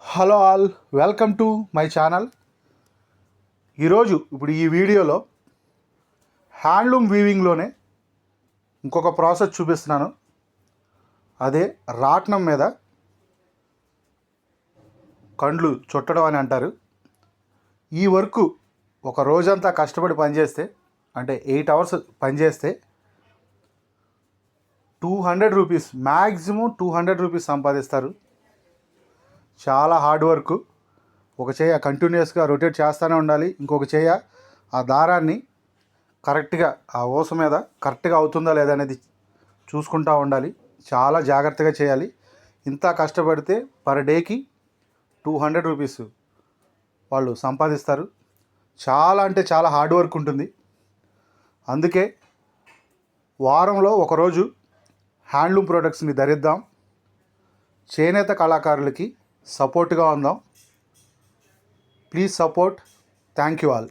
Hello all, welcome to my channel. ఇప్పుడు ఈ వీడియోలో హ్యాండ్లూమ్ వీవింగ్లోనే ఇంకొక ప్రాసెస్ చూపిస్తున్నాను. అదే రాట్నం మీద కండ్లు చుట్టడం అని అంటారు. ఈ వర్క్ ఒక రోజంతా కష్టపడి పనిచేస్తే, అంటే 8 అవర్స్ పనిచేస్తే 200 రూపీస్, మ్యాక్సిమం 200 రూపీస్ సంపాదిస్తారు. చాలా హార్డ్ వర్క్. ఒక చేయ కంటిన్యూస్గా రొటేట్ చేస్తూనే ఉండాలి, ఇంకొక చేయ ఆ దారాన్ని కరెక్ట్గా ఆ ఊస మీద కరెక్ట్గా అవుతుందా లేదా అనేది చూసుకుంటూ ఉండాలి. చాలా జాగ్రత్తగా చేయాలి. ఇంత కష్టపడితే పర్ డేకి 200 రూపీస్ వాళ్ళు సంపాదిస్తారు. చాలా అంటే చాలా హార్డ్ వర్క్ ఉంటుంది. అందుకే వారంలో ఒకరోజు హ్యాండ్లూమ్ ప్రొడక్ట్స్ని ధరిద్దాం. చేనేత కళాకారులకి సపోర్ట్గా ఉందాం. Please support. Thank you all.